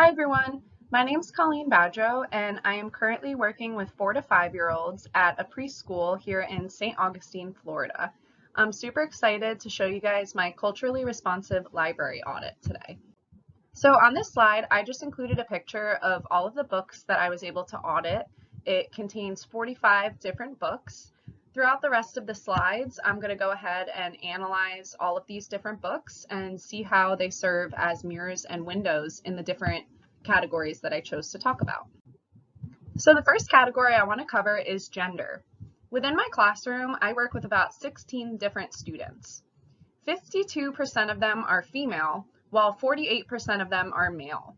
Hi everyone, my name is Colleen Badgerow and I am currently working with 4 to 5-year-olds at a preschool here in St. Augustine, Florida. I'm super excited to show you guys my culturally responsive library audit today. So on this slide, I just included a picture of all of the books that I was able to audit. It contains 45 different books. Throughout the rest of the slides, I'm going to go ahead and analyze all of these different books and see how they serve as mirrors and windows in the different categories that I chose to talk about. So the first category I want to cover is gender. Within my classroom, I work with about 16 different students. 52% of them are female, while 48% of them are male.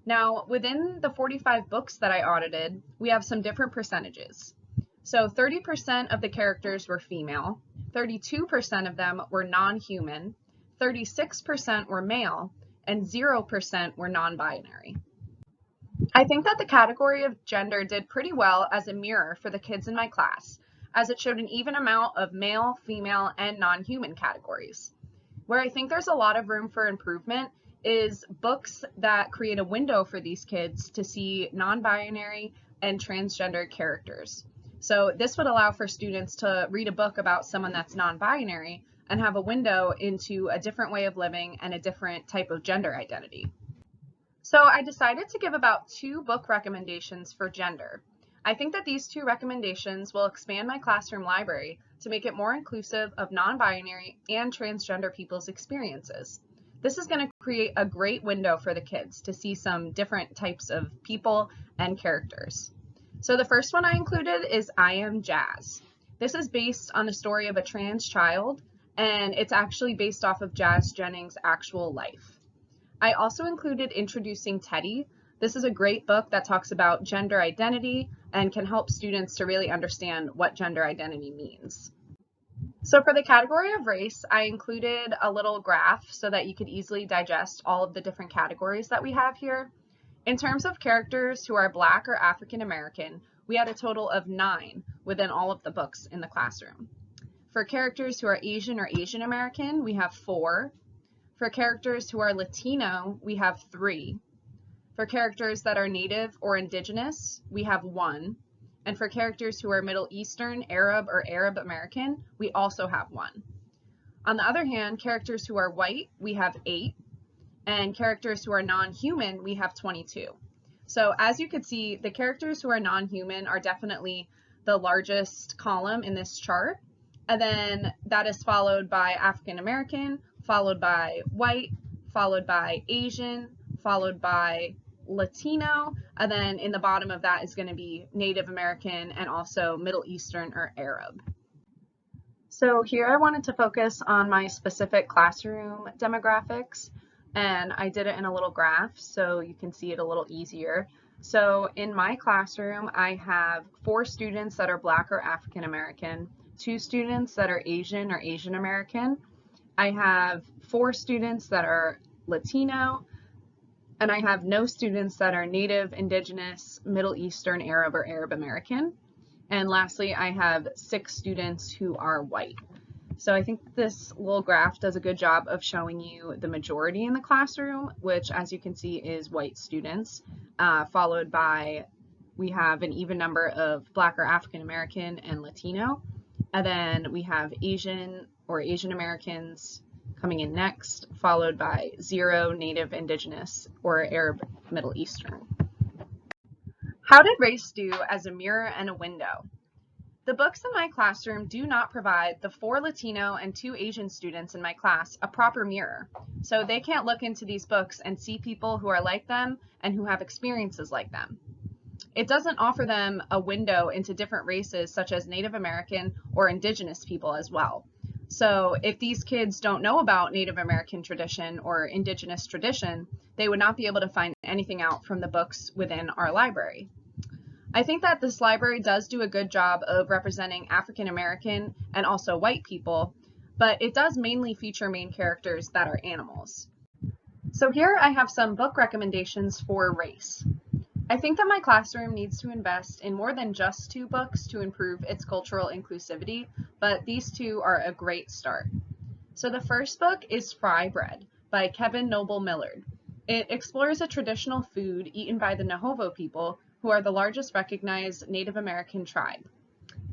Now, within the 45 books that I audited, we have some different percentages. So 30% of the characters were female, 32% of them were non-human, 36% were male, and 0% were non-binary. I think that the category of gender did pretty well as a mirror for the kids in my class, as it showed an even amount of male, female, and non-human categories. Where I think there's a lot of room for improvement is books that create a window for these kids to see non-binary and transgender characters. So this would allow for students to read a book about someone that's non-binary and have a window into a different way of living and a different type of gender identity. So I decided to give about 2 book recommendations for gender. I think that these 2 recommendations will expand my classroom library to make it more inclusive of non-binary and transgender people's experiences. This is going to create a great window for the kids to see some different types of people and characters. So the first one I included is I Am Jazz. This is based on the story of a trans child, and it's actually based off of Jazz Jennings' actual life. I also included Introducing Teddy. This is a great book that talks about gender identity and can help students to really understand what gender identity means. So for the category of race, I included a little graph so that you could easily digest all of the different categories that we have here. In terms of characters who are Black or African American, we had a total of 9 within all of the books in the classroom. For characters who are Asian or Asian American, we have 4. For characters who are Latino, we have 3. For characters that are Native or Indigenous, we have 1. And for characters who are Middle Eastern, Arab, or Arab American, we also have 1. On the other hand, characters who are white, we have 8. And characters who are non-human, we have 22. So as you can see, the characters who are non-human are definitely the largest column in this chart. And then that is followed by African American, followed by white, followed by Asian, followed by Latino, and then in the bottom of that is going to be Native American and also Middle Eastern or Arab. So here I wanted to focus on my specific classroom demographics, and I did it in a little graph so you can see it a little easier. So in my classroom, I have 4 students that are Black or African American, 2 students that are Asian or Asian American. I have 4 students that are Latino, and I have no students that are Native, Indigenous, Middle Eastern, Arab, or Arab American. And lastly, I have 6 students who are white. So I think this little graph does a good job of showing you the majority in the classroom, which as you can see is white students, followed by we have an even number of Black or African American and Latino. And then we have Asian or Asian Americans coming in next, followed by 0 Native, Indigenous, or Arab Middle Eastern. How did race do as a mirror and a window? The books in my classroom do not provide the 4 Latino and 2 Asian students in my class a proper mirror, so they can't look into these books and see people who are like them and who have experiences like them. It doesn't offer them a window into different races such as Native American or Indigenous people as well. So if these kids don't know about Native American tradition or Indigenous tradition, they would not be able to find anything out from the books within our library. I think that this library does do a good job of representing African American and also white people, but it does mainly feature main characters that are animals. So here I have some book recommendations for race. I think that my classroom needs to invest in more than just 2 books to improve its cultural inclusivity, but these 2 are a great start. So the first book is Fry Bread by Kevin Noble Millard. It explores a traditional food eaten by the Navajo people, who are the largest recognized Native American tribe.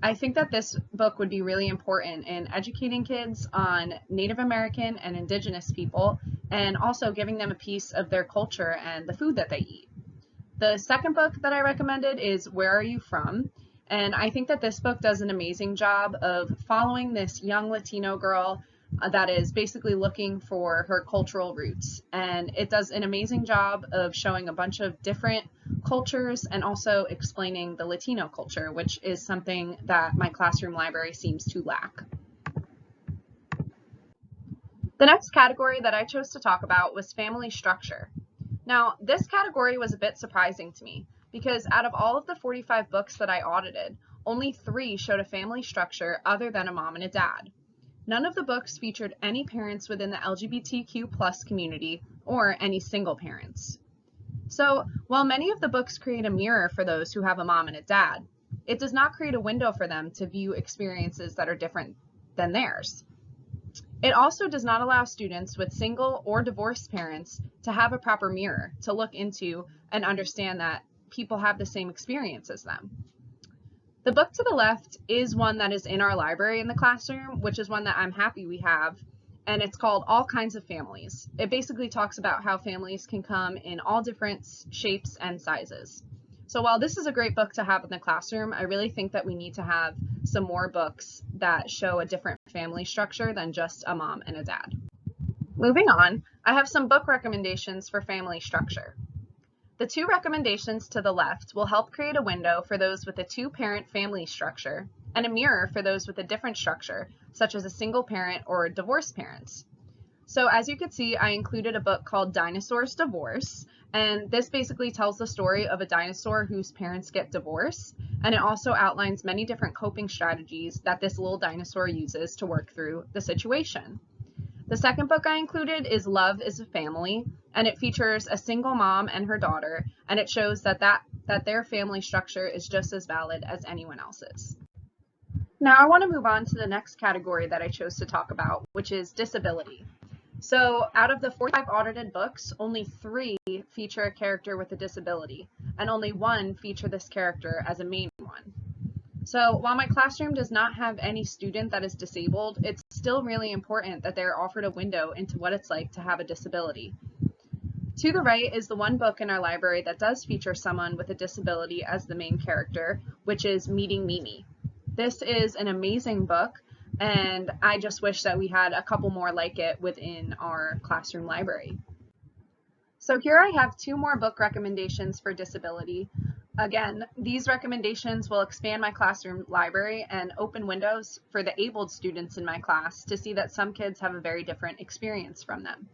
I think that this book would be really important in educating kids on Native American and Indigenous people, and also giving them a piece of their culture and the food that they eat. The second book that I recommended is Where Are You From? And I think that this book does an amazing job of following this young Latino girl that is basically looking for her cultural roots. And it does an amazing job of showing a bunch of different cultures and also explaining the Latino culture, which is something that my classroom library seems to lack. The next category that I chose to talk about was family structure. Now, this category was a bit surprising to me because out of all of the 45 books that I audited, only 3 showed a family structure other than a mom and a dad. None of the books featured any parents within the LGBTQ+ community or any single parents. So, while many of the books create a mirror for those who have a mom and a dad, it does not create a window for them to view experiences that are different than theirs. It also does not allow students with single or divorced parents to have a proper mirror to look into and understand that people have the same experience as them. The book to the left is one that is in our library in the classroom, which is one that I'm happy we have, and it's called All Kinds of Families. It basically talks about how families can come in all different shapes and sizes. So while this is a great book to have in the classroom, I really think that we need to have some more books that show a different family structure than just a mom and a dad. Moving on, I have some book recommendations for family structure. The 2 recommendations to the left will help create a window for those with a 2-parent family structure and a mirror for those with a different structure, such as a single parent or divorced parents. So as you can see, I included a book called Dinosaurs Divorce, and this basically tells the story of a dinosaur whose parents get divorced, and it also outlines many different coping strategies that this little dinosaur uses to work through the situation. The second book I included is Love is a Family, and it features a single mom and her daughter, and it shows that their family structure is just as valid as anyone else's. Now I want to move on to the next category that I chose to talk about, which is disability. So out of the 45 audited books, only 3 feature a character with a disability, and only 1 feature this character as a main one. So while my classroom does not have any student that is disabled, it's still really important that they're offered a window into what it's like to have a disability. To the right is the one book in our library that does feature someone with a disability as the main character, which is Meeting Mimi. This is an amazing book, and I just wish that we had a couple more like it within our classroom library. So here I have 2 more book recommendations for disability. Again, these recommendations will expand my classroom library and open windows for the abled students in my class to see that some kids have a very different experience from them.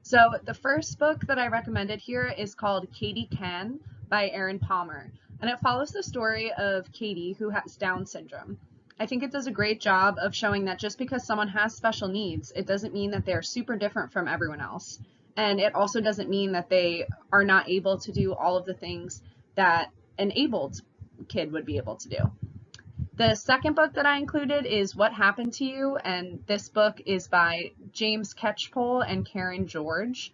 So the first book that I recommended here is called Katie Can by Erin Palmer, and it follows the story of Katie, who has Down syndrome. I think it does a great job of showing that just because someone has special needs, it doesn't mean that they're super different from everyone else. And it also doesn't mean that they are not able to do all of the things that an abled kid would be able to do. The second book that I included is What Happened to You, and this book is by James Catchpole and Karen George.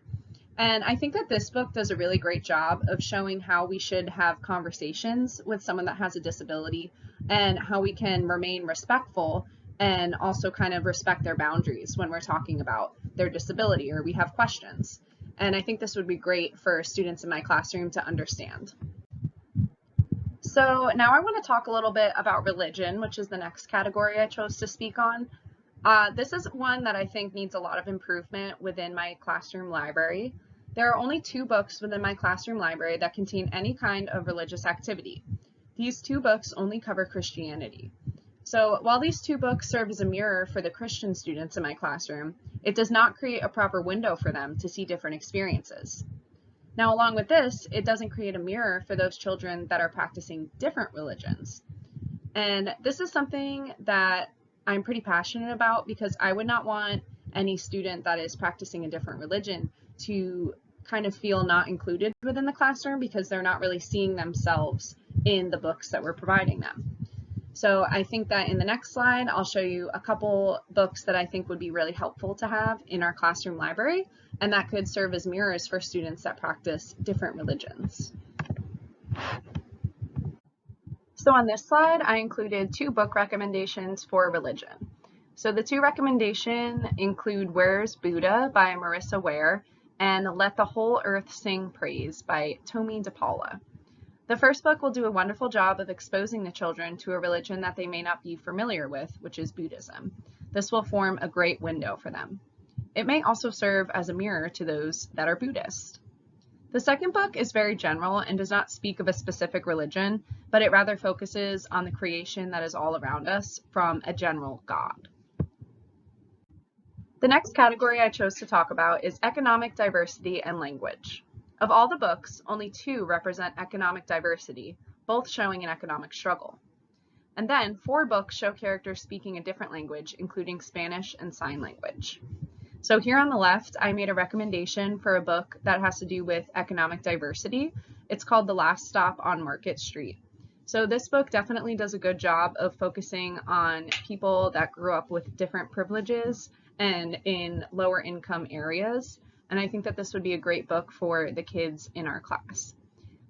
And I think that this book does a really great job of showing how we should have conversations with someone that has a disability and how we can remain respectful and also kind of respect their boundaries when we're talking about their disability or we have questions. And I think this would be great for students in my classroom to understand. So now I want to talk a little bit about religion, which is the next category I chose to speak on. This is one that I think needs a lot of improvement within my classroom library. There are only 2 books within my classroom library that contain any kind of religious activity. These 2 books only cover Christianity. So while these 2 books serve as a mirror for the Christian students in my classroom, it does not create a proper window for them to see different experiences. Now, along with this, it doesn't create a mirror for those children that are practicing different religions. And this is something that I'm pretty passionate about because I would not want any student that is practicing a different religion to kind of feel not included within the classroom because they're not really seeing themselves in the books that we're providing them. So I think that in the next slide, I'll show you a couple books that I think would be really helpful to have in our classroom library, and that could serve as mirrors for students that practice different religions. So on this slide, I included 2 book recommendations for religion. So the 2 recommendations include Where's Buddha by Marissa Ware and Let the Whole Earth Sing Praise by Tomi DePaula. The first book will do a wonderful job of exposing the children to a religion that they may not be familiar with, which is Buddhism. This will form a great window for them. It may also serve as a mirror to those that are Buddhist. The second book is very general and does not speak of a specific religion, but it rather focuses on the creation that is all around us from a general God. The next category I chose to talk about is economic diversity and language. Of all the books, only 2 represent economic diversity, both showing an economic struggle. And then 4 books show characters speaking a different language, including Spanish and sign language. So here on the left, I made a recommendation for a book that has to do with economic diversity. It's called The Last Stop on Market Street. So this book definitely does a good job of focusing on people that grew up with different privileges and in lower income areas. And I think that this would be a great book for the kids in our class.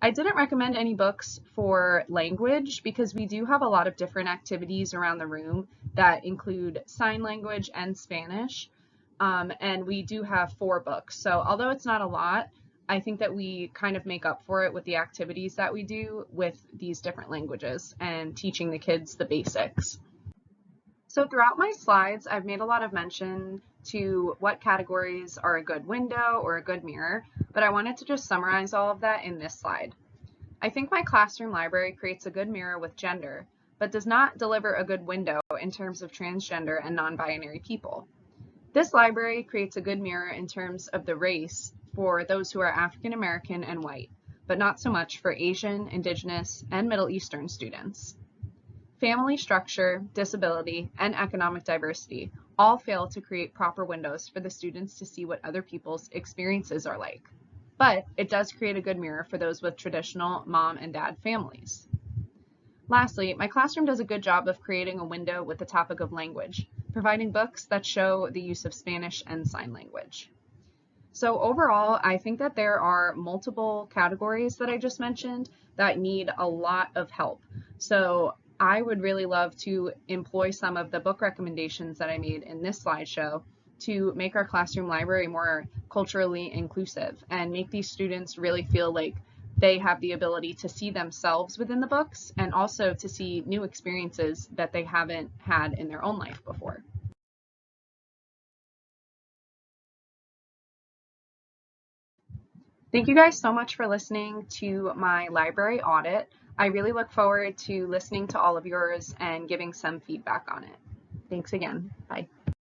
I didn't recommend any books for language because we do have a lot of different activities around the room that include sign language and Spanish. And we do have 4 books. So although it's not a lot, I think that we kind of make up for it with the activities that we do with these different languages and teaching the kids the basics. So throughout my slides, I've made a lot of mention to what categories are a good window or a good mirror, but I wanted to just summarize all of that in this slide. I think my classroom library creates a good mirror with gender, but does not deliver a good window in terms of transgender and non-binary people. This library creates a good mirror in terms of the race for those who are African American and white, but not so much for Asian, Indigenous, and Middle Eastern students. Family structure, disability, and economic diversity all fail to create proper windows for the students to see what other people's experiences are like. But it does create a good mirror for those with traditional mom and dad families. Lastly, my classroom does a good job of creating a window with the topic of language, providing books that show the use of Spanish and sign language. So overall, I think that there are multiple categories that I just mentioned that need a lot of help. So I would really love to employ some of the book recommendations that I made in this slideshow to make our classroom library more culturally inclusive and make these students really feel like they have the ability to see themselves within the books and also to see new experiences that they haven't had in their own life before. Thank you guys so much for listening to my library audit. I really look forward to listening to all of yours and giving some feedback on it. Thanks again. Bye.